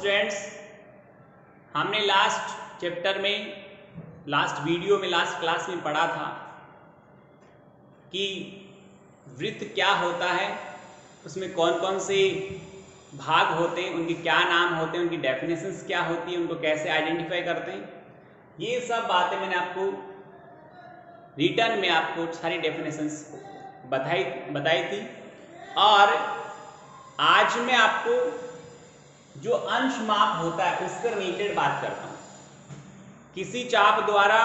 Students, हमने last chapter में, last video में, लास्ट क्लास में पढ़ा था कि वृत्त क्या होता है, उसमें कौन कौन से भाग होते हैं, उनके क्या नाम होते हैं, उनकी डेफिनेशंस क्या होती है, उनको कैसे आइडेंटिफाई करते हैं। ये सब बातें मैंने आपको रिटर्न में आपको सारी डेफिनेशंस बताई थी। और आज मैं आपको जो अंश माप होता है उससे रिलेटेड बात करता हूँ। किसी चाप द्वारा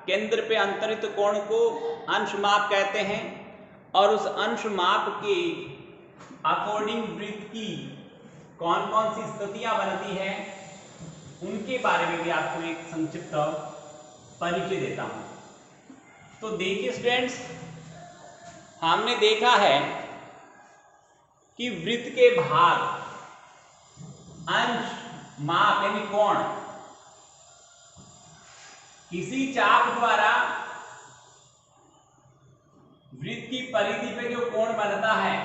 केंद्र पे अंतरित कोण को अंश माप कहते हैं और उस अंश माप के अकॉर्डिंग वृत्त की कौन कौन सी स्थितियां बनती है उनके बारे में भी आपको एक संक्षिप्त परिचय देता हूं। तो देखिए स्टूडेंट्स, हमने देखा है कि वृत्त के भाग अंश माप यानी कोण किसी चाप द्वारा वृत्त की परिधि पे जो कोण बनता है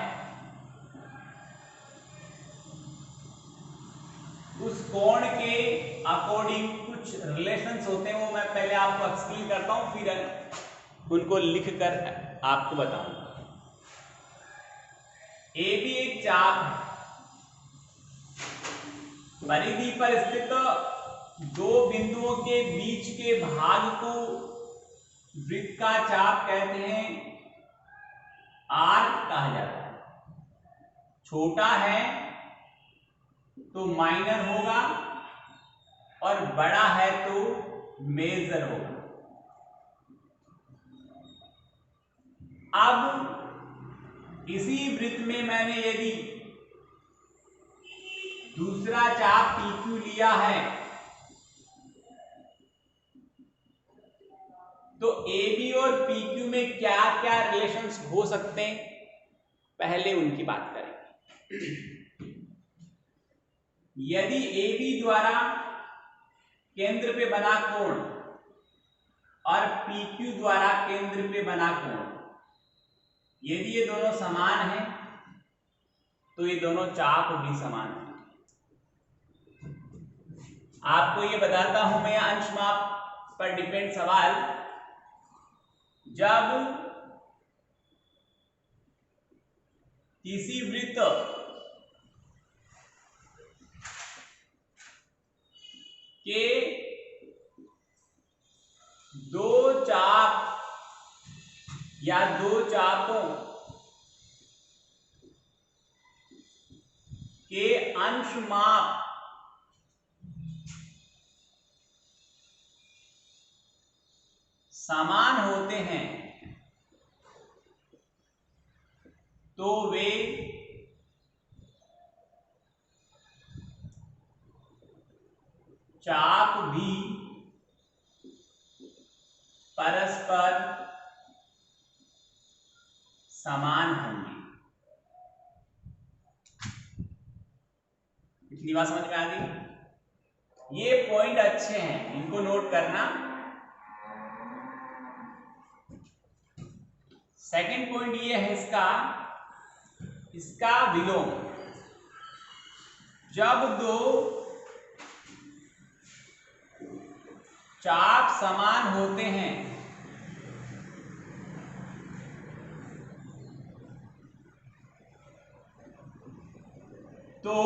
उस कोण के अकॉर्डिंग कुछ रिलेशंस होते हैं, वो मैं पहले आपको एक्सप्लेन करता हूं, फिर उनको लिखकर आपको बताऊंगा। ए भी एक चाप है, परिधि पर स्थित दो बिंदुओं के बीच के भाग को वृत्त का चाप कहते हैं, आर्क कहा जाता है। छोटा है तो माइनर होगा और बड़ा है तो मेजर होगा। अब इसी वृत्त में मैंने यदि दूसरा चाप PQ लिया है तो AB और PQ में क्या क्या रिलेशंस हो सकते हैं, पहले उनकी बात करेंगे। यदि AB द्वारा केंद्र पे बना कोण और PQ द्वारा केंद्र पे बना कोण, यदि ये दोनों समान हैं तो ये दोनों चाप भी समान हैं। आपको ये बताता हूं मैं अंश माप पर डिपेंड सवाल, जब किसी वृत्त के दो चाप या दो चापों के अंश माप समान होते हैं तो वे चाप भी परस्पर समान होंगे। इतनी बात समझ में आ गई? ये पॉइंट अच्छे हैं, इनको नोट करना। सेकंड पॉइंट ये है इसका विलोम। जब दो चाप समान होते हैं तो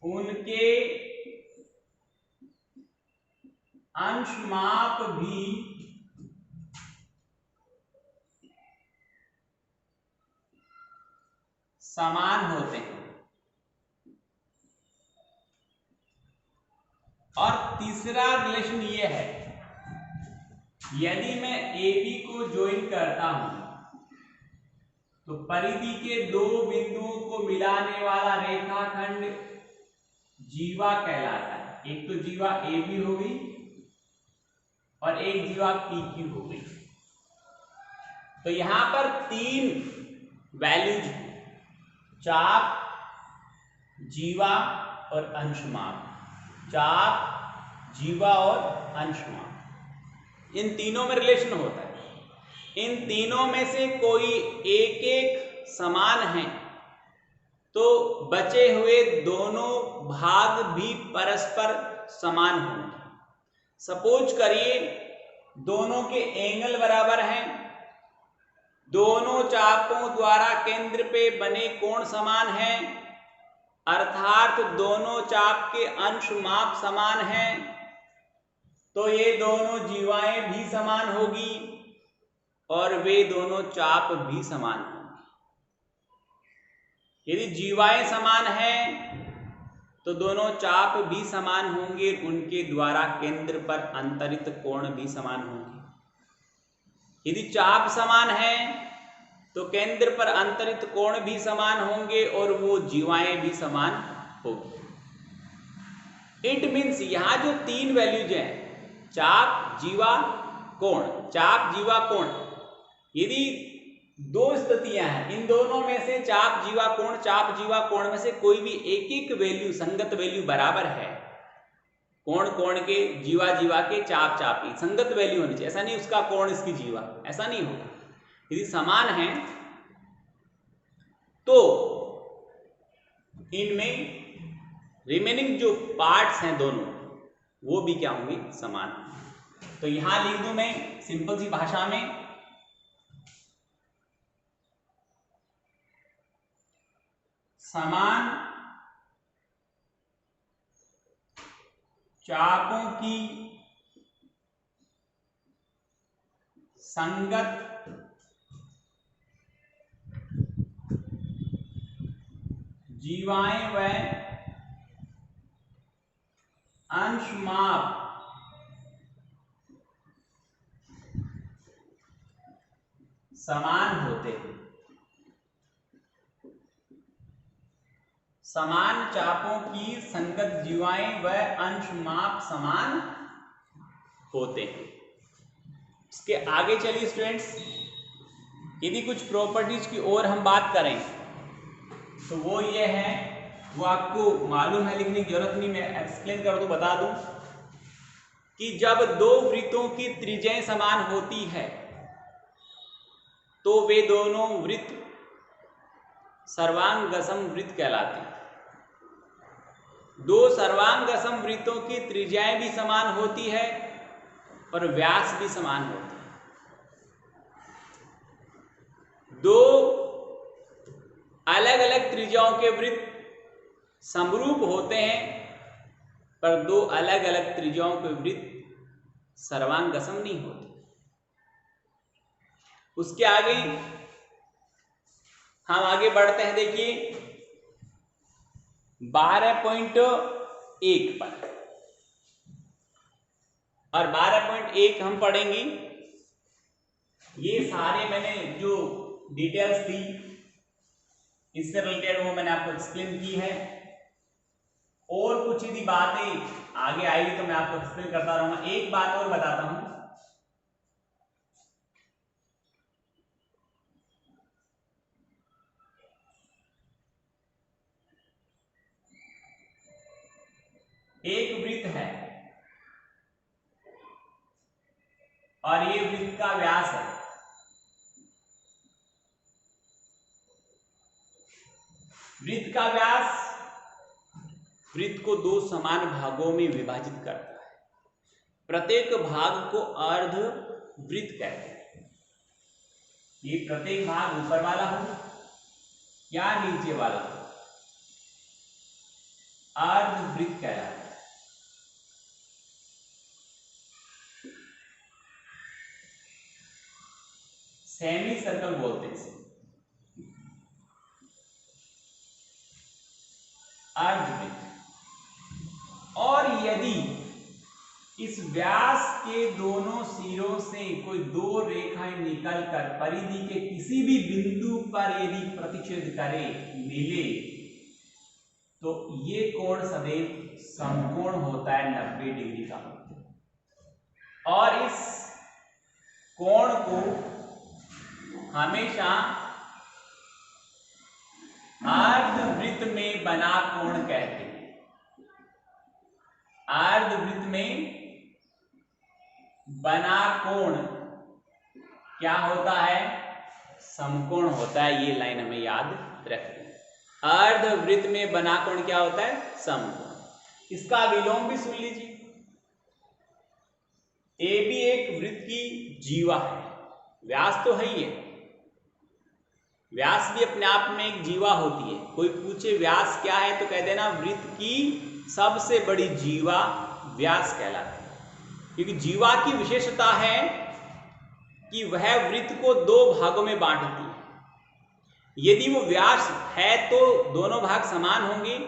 उनके अंश माप भी समान होते हैं। और तीसरा रिलेशन ये है, यदि मैं AB को ज्वाइन करता हूं तो परिधि के दो बिंदुओं को मिलाने वाला रेखाखंड जीवा कहलाता है। एक तो जीवा AB हो गई और एक जीवा PQ हो गई। तो यहां पर तीन वैल्यूज, चाप, जीवा और अंशमाप। चाप, जीवा और अंशमाप, इन तीनों में रिलेशन होता है। इन तीनों में से कोई एक एक समान है तो बचे हुए दोनों भाग भी परस्पर समान होंगे। सपोज करिए दोनों के एंगल बराबर हैं, दोनों चापों द्वारा केंद्र पे बने कोण समान हैं, अर्थात दोनों चाप के अंश माप समान हैं, तो ये दोनों जीवाएं भी समान होगी और वे दोनों चाप भी समान होंगे। यदि जीवाएं समान हैं तो दोनों चाप भी समान होंगे, उनके द्वारा केंद्र पर अंतरित कोण भी समान होंगे। यदि चाप समान है तो केंद्र पर अंतरित कोण भी समान होंगे और वो जीवाएं भी समान होगी। इट मीन्स यहां जो तीन वैल्यूज हैं, चाप जीवा कोण, चाप जीवा कोण, यदि दो स्थितियां हैं, इन दोनों में से चाप जीवा कोण में से कोई भी एक एक वैल्यू, संगत वैल्यू बराबर है, कोण कोण के, जीवा जीवा के, चाप चाप की संगत वैल्यू होनी चाहिए। ऐसा नहीं उसका कोण इसकी जीवा, ऐसा नहीं होगा। यदि समान है तो इनमें रिमेनिंग जो पार्ट्स हैं दोनों, वो भी क्या होंगे, समान। तो यहां लिख दूं मैं सिंपल सी भाषा में, समान चापों की संगत जीवाएं व अंश माप समान होते हैं। समान चापों की संगत जीवाएं व अंश माप समान होते हैं। इसके आगे चलिए स्टूडेंट्स, यदि कुछ प्रॉपर्टीज की ओर हम बात करें तो वो ये है, वो आपको मालूम है लिखने की जरूरत नहीं, मैं एक्सप्लेन कर दूं, बता दूं कि जब दो वृत्तों की त्रिज्याएं समान होती है तो वे दोनों वृत्त सर्वांगसम वृत्त कहलाते हैं। दो सर्वांगसम वृत्तों की त्रिज्याएं भी समान होती है और व्यास भी समान होता है। दो अलग अलग त्रिज्याओं के वृत्त समरूप होते हैं, पर दो अलग अलग त्रिज्याओं के वृत्त सर्वांगसम नहीं होते। उसके आगे हम आगे बढ़ते हैं, देखिए 12.1 पर, और 12.1 हम पढ़ेंगे। ये सारे मैंने जो डिटेल्स दी इससे रिलेटेड वो मैंने आपको एक्सप्लेन की है, और कुछ यदि बातें आगे आएगी तो मैं आपको एक्सप्लेन करता रहूंगा। एक बात और बताता हूं, एक वृत्त है और ये वृत्त का व्यास है। वृत्त का व्यास वृत्त को दो समान भागों में विभाजित करता है। प्रत्येक भाग को अर्ध वृत्त कहते हैं। ये प्रत्येक भाग ऊपर वाला हो या नीचे वाला हो, अर्ध वृत्त कहलाता है। सेमी सर्कल बोलते हैं इसे, अर्धवृत्त। और यदि इस व्यास के दोनों सिरों से कोई दो रेखाएं निकलकर परिधि के किसी भी बिंदु पर यदि प्रतिच्छेद करे, मिले, तो ये कोण सदैव समकोण होता है 90 डिग्री का। और इस कोण को हमेशा अर्धवृत्त में बना कोण कहते हैं। अर्धवृत्त में बना कोण क्या होता है, समकोण होता है। ये लाइन हमें याद रखनी है। अर्धवृत्त में बना कोण क्या होता है? समकोण। इसका विलोम भी सुन लीजिए। ए भी एक वृत्त की जीवा है, व्यास तो है ही है, व्यास भी अपने आप में एक जीवा होती है। कोई पूछे व्यास क्या है तो कह देना वृत्त की सबसे बड़ी जीवा व्यास कहलाती है। क्योंकि जीवा की विशेषता है कि वह वृत्त को दो भागों में बांटती है। यदि वो व्यास है तो दोनों भाग समान होंगे,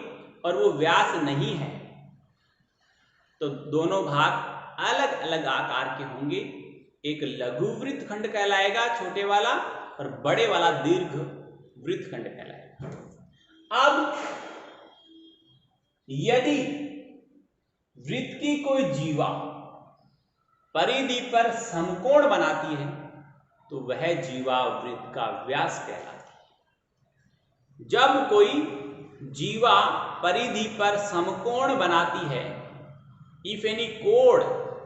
और वो व्यास नहीं है तो दोनों भाग अलग अलग आकार के होंगे। एक लघु वृत्त खंड कहलाएगा छोटे वाला, और बड़े वाला दीर्घ वृत्त खंड कहलाएगा। अब यदि वृत्त की कोई जीवा परिधि पर समकोण बनाती है तो वह जीवा वृत्त का व्यास कहलाती है। जब कोई जीवा परिधि पर समकोण बनाती है, if any chord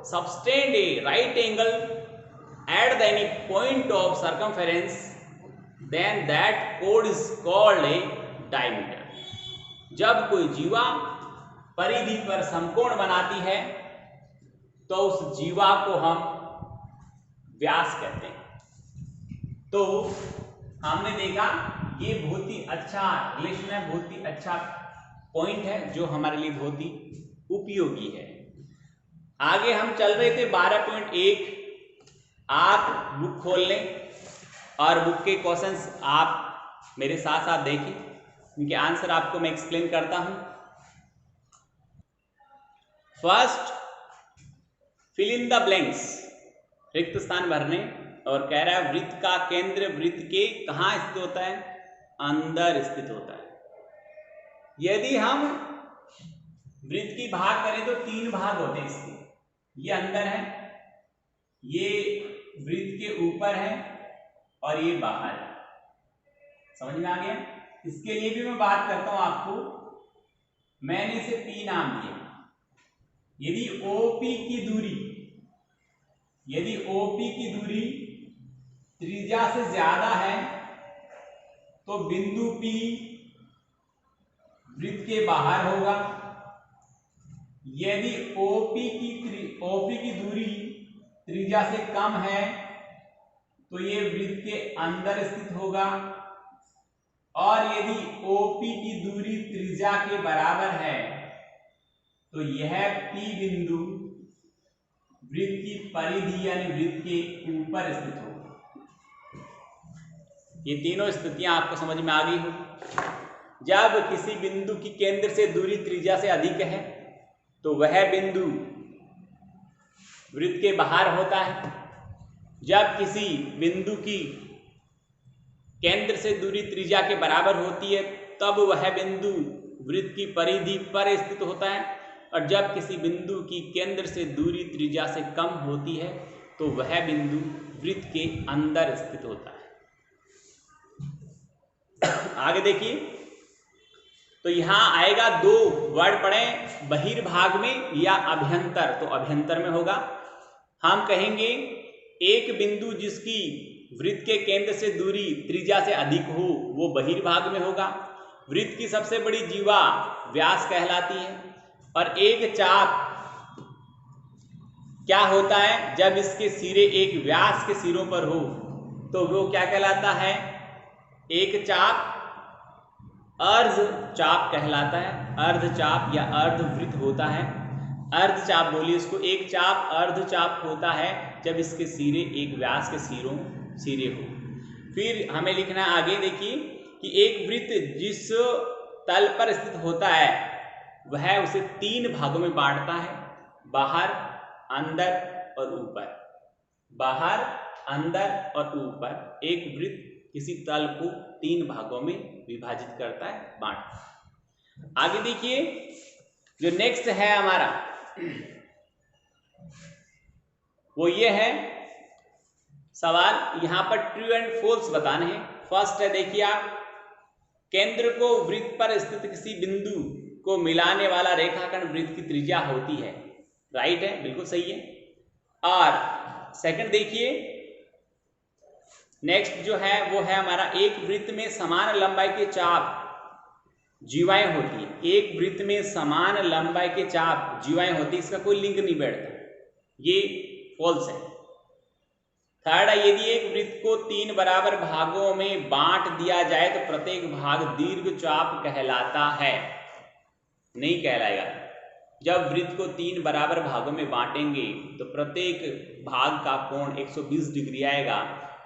subtend a right angle at the any point of circumference, then that chord is called a diameter. जब कोई जीवा परिधि पर समकोण बनाती है तो उस जीवा को हम व्यास कहते हैं। तो हमने देखा ये बहुत ही अच्छा रिलेशन है, बहुत ही अच्छा पॉइंट है जो हमारे लिए बहुत ही उपयोगी है। आगे हम चल रहे थे 12.1। आप बुक खोल लें और बुक के क्वेश्चंस आप मेरे साथ साथ देखें, इनके आंसर आपको मैं एक्सप्लेन करता हूं। First, fill in the blanks, रिक्त स्थान भरने। और कह रहा है वृत्त का केंद्र वृत्त के कहां स्थित होता है? अंदर स्थित होता है। यदि हम वृत्त की भाग करें तो 3 भाग होते हैं इसके। ये अंदर है, ये वृत्त के ऊपर है, और ये बाहर है। समझ में आ गया? इसके लिए भी मैं बात करता हूं आपको। मैंने इसे P नाम दिया। यदि OP की दूरी त्रिज्या से ज्यादा है तो बिंदु P वृत्त के बाहर होगा। यदि OP की दूरी त्रिज्या से कम है तो ये वृत्त के अंदर स्थित होगा। और यदि OP की दूरी त्रिज्या के बराबर है तो यह P बिंदु वृत्त की परिधि यानी वृत्त के ऊपर स्थित होगा। ये तीनों स्थितियां आपको समझ में आ गई हो। जब किसी बिंदु की केंद्र से दूरी त्रिज्या से अधिक है तो वह बिंदु वृत्त के बाहर होता है। जब किसी बिंदु की केंद्र से दूरी त्रिज्या के बराबर होती है तब वह बिंदु वृत्त की परिधि पर स्थित होता है। और जब किसी बिंदु की केंद्र से दूरी त्रिज्या से कम होती है तो वह बिंदु वृत्त के अंदर स्थित होता है। आगे देखिए, तो यहां आएगा 2 वर्ड पड़े, बहिर्भाग में या अभ्यंतर। तो अभ्यंतर में होगा। हम कहेंगे एक बिंदु जिसकी वृत्त के केंद्र से दूरी त्रिज्या से अधिक हो वो बहिर्भाग में होगा। वृत्त की सबसे बड़ी जीवा व्यास कहलाती है। और एक चाप क्या होता है? जब इसके सिरे एक व्यास के सिरों पर हो तो वो क्या कहलाता है? एक चाप अर्ध चाप कहलाता है। अर्ध चाप या अर्धवृत्त होता है। अर्ध चाप बोलिए इसको। एक चाप अर्ध चाप होता है जब इसके सिरे एक व्यास के सिरे हो। फिर हमें लिखना है आगे, देखिए कि एक वृत्त जिस तल पर स्थित होता है वह उसे 3 भागों में बांटता है, बाहर, अंदर और ऊपर। बाहर, अंदर और ऊपर एक वृत्त किसी तल को 3 भागों में विभाजित करता है, बांटता है। आगे देखिए, जो नेक्स्ट है हमारा वो ये है सवाल। यहां पर ट्रू एंड फॉल्स बताने हैं। फर्स्ट है, देखिए आप, केंद्र को वृत्त पर स्थित किसी बिंदु को मिलाने वाला रेखाखंड वृत्त की त्रिज्या होती है। राइट है, बिल्कुल सही है। और सेकंड देखिए, नेक्स्ट जो है वो है हमारा, एक वृत्त में समान लंबाई के चाप जीवाएं होती हैं, एक वृत्त में समान लंबाई के चाप जीवाएं होती, इसका कोई लिंक नहीं बैठता, ये फॉल्स है। थर्ड है, यदि एक वृत्त को 3 बराबर भागों में बांट दिया जाए तो प्रत्येक भाग दीर्घ चाप कहलाता है। नहीं कहलाएगा। जब वृत्त को 3 बराबर भागों में बांटेंगे तो प्रत्येक भाग का कोण 120 डिग्री आएगा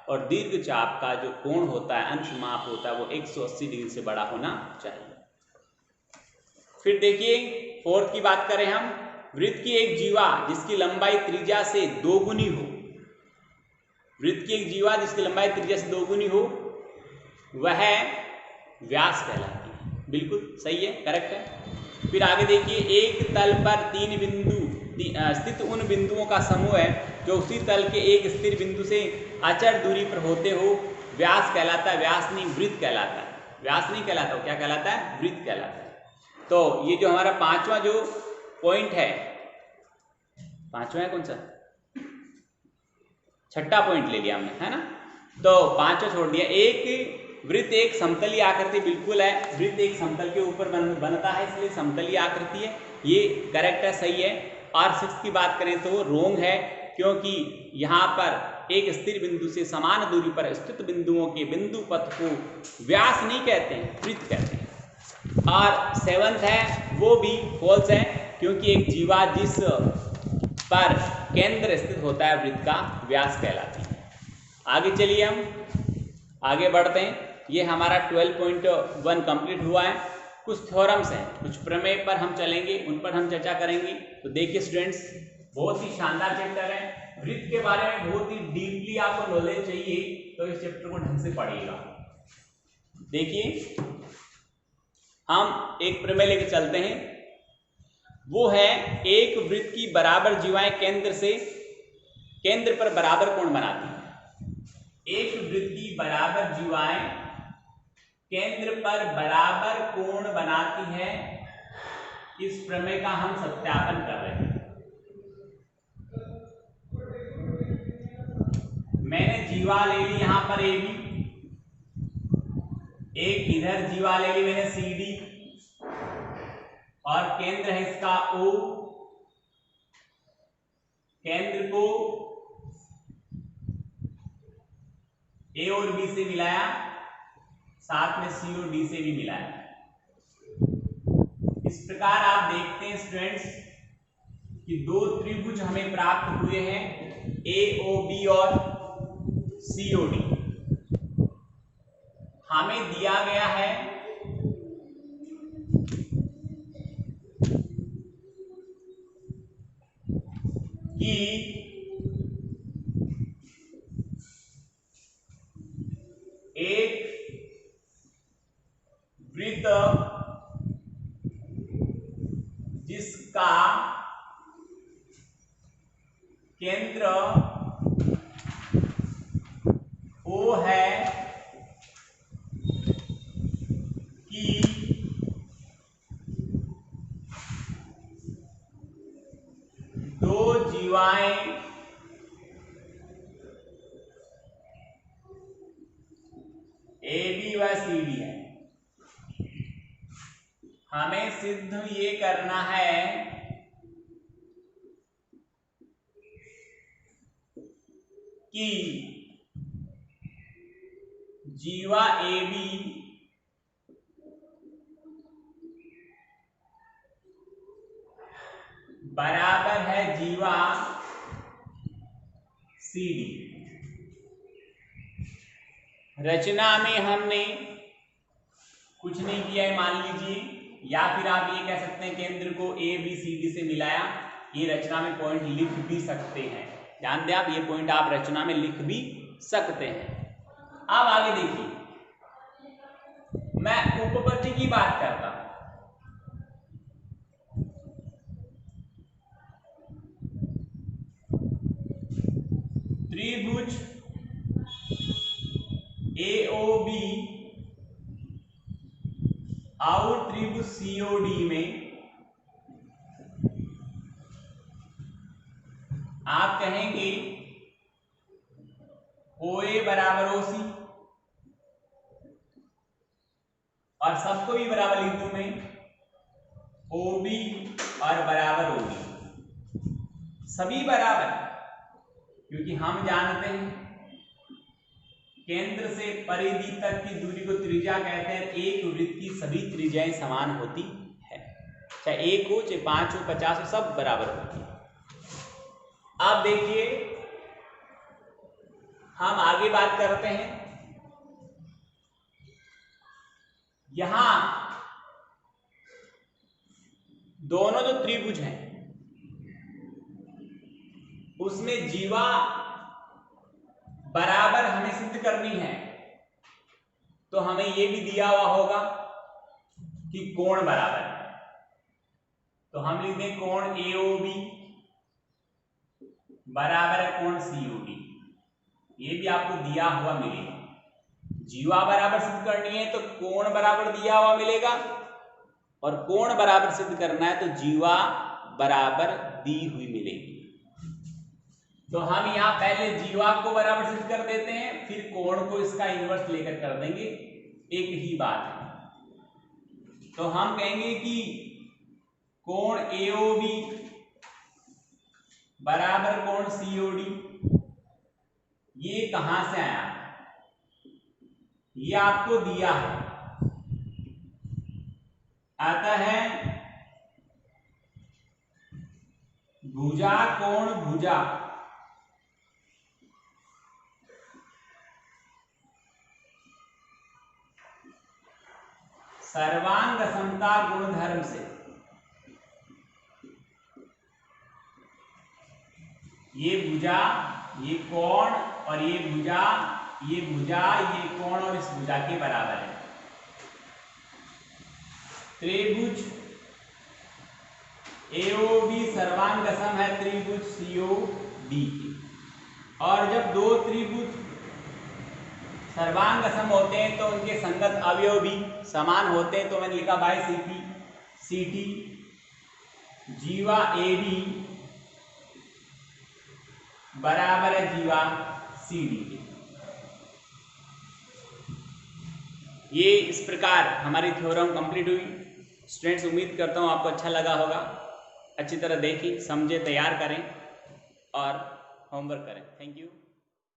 और दीर्घ चाप का जो कोण होता है, अंश माप होता है, वो 180 डिग्री से बड़ा होना चाहिए। फिर देखिए फोर्थ की बात करें हम, वृत्त की एक जीवा जिसकी लंबाई त्रिज्या से 2 गुनी हो, वृत्त की एक जीवा जिसकी लंबाई त्रिज्या से 2 गुनी हो, वह व्यास कहलाती है। बिल्कुल सही है, करेक्ट है। फिर आगे देखिए, एक तल पर 3 बिंदु स्थित उन बिंदुओं का समूह है जो उसी तल के एक स्थिर बिंदु से अचर दूरी पर होते हो, व्यास कहलाता है। व्यास नहीं, वृत्त कहलाता है। व्यास नहीं कहलाता, वो क्या कहलाता है? वृत्त कहलाता है। तो ये जो हमारा पांचवा जो पॉइंट है, पांचवा है कौन सा? छठा पॉइंट ले लिया हमने, है ना। तो पांचवा छोड़ दिया। एक वृत्त एक समतलीय आकृति, बिल्कुल है, वृत्त एक समतल के ऊपर बनता है, इसलिए समतलीय आकृति है, ये करेक्ट है, सही है। और सिक्स की बात करें तो रोंग है, क्योंकि यहाँ पर एक स्थिर बिंदु से समान दूरी पर स्थित बिंदुओं के बिंदु पथ को व्यास नहीं कहते हैं, वृत्त कहते हैं। और सेवंथ है, वो भी फॉल्स है, क्योंकि एक जीवा जिस पर केंद्र स्थित होता है वृत्त का, व्यास कहलाती है। आगे चलिए हम आगे बढ़ते हैं। ये हमारा 12.1 कंप्लीट हुआ है। कुछ थ्योरम्स हैं, कुछ प्रमेय पर हम चलेंगे, उन पर हम चर्चा करेंगे। तो देखिए स्टूडेंट्स, बहुत ही शानदार चैप्टर है। वृत्त के बारे में बहुत ही डीपली आपको नॉलेज चाहिए, तो इस चैप्टर को ढंग से पढ़िएगा। देखिए हम एक प्रमेय लेके चलते हैं, वो है एक वृत्त की बराबर जीवाएं केंद्र पर बराबर कोण बनाती हैं। एक वृत्त की बराबर जीवाएं केंद्र पर बराबर कोण बनाती है, इस प्रमेय का हम सत्यापन कर रहे हैं। मैंने जीवा ले ली यहां पर ए बी, एक इधर जीवा ले ली मैंने सी डी, और केंद्र है इसका ओ। केंद्र को ए और बी से मिलाया, साथ में सी और डी से भी मिलाया। इस प्रकार आप देखते हैं स्टूडेंट्स कि दो त्रिभुज हमें प्राप्त हुए हैं, ए ओ बी और सी ओ डी। हमें दिया गया है कि एक वृत्त जिसका केंद्र O है कि दो जीवाएं ए बी व सी डी है। हमें सिद्ध ये करना है कि जीवा ए बी बराबर है जीवा सी डी। रचना में हमने कुछ नहीं किया है मान लीजिए, या फिर आप ये कह सकते हैं केंद्र को ए बी सी डी से मिलाया। ये रचना में पॉइंट लिख भी सकते हैं, ध्यान दें आप, ये पॉइंट आप रचना में लिख भी सकते हैं। अब आगे देखिए, मैं उपपत्ति की बात करता हूं। त्रिभुज AOB और त्रिभुज COD में आप कहेंगे OA बराबर OC और सबको भी बराबर लिख दूं मैं, OB और बराबर OB, सभी बराबर, क्योंकि हम जानते हैं केंद्र से परिधि तक की दूरी को त्रिज्या कहते हैं। एक वृत्त की सभी त्रिज्याएं समान होती है, चाहे 1 हो, चाहे 5 हो, 50 हो, सब बराबर होती है। अब देखिए हम आगे बात करते हैं। यहां दोनों जो त्रिभुज हैं उसमें जीवा बराबर हमें सिद्ध करनी है, तो हमें यह भी दिया हुआ होगा कि कोण बराबर है। तो हम लिख दें कोण AOB बराबर है कोण COD, ये भी आपको दिया हुआ मिलेगा। जीवा बराबर सिद्ध करनी है तो कोण बराबर दिया हुआ मिलेगा, और कोण बराबर सिद्ध करना है तो जीवा बराबर दी हुई मिलेगी। तो हम यहां पहले जीवा को बराबर सिद्ध कर देते हैं, फिर कोण को इसका इनवर्स लेकर कर देंगे, एक ही बात है। तो हम कहेंगे कि कोण AOB बराबर कोण COD, ये कहां से आया, ये आपको दिया है, आता है भुजा कोण भुजा, सर्वांग समता गुणधर्म से। ये भुजा, ये कोण और ये भुजा, ये भुजा, ये कोण और इस भुजा के बराबर है। त्रिभुज AOB सर्वांगसम है त्रिभुज COD के, और जब दो त्रिभुज सर्वांगसम होते हैं तो उनके संगत अवयव भी समान होते हैं। तो मैंने लिखा बाय CT जीवा AB बराबर है जीवा CD के। ये इस प्रकार हमारी थ्योरम कंप्लीट हुई। स्टूडेंट्स, उम्मीद करता हूँ आपको अच्छा लगा होगा। अच्छी तरह देखें, समझे, तैयार करें और होमवर्क करें। Thank you.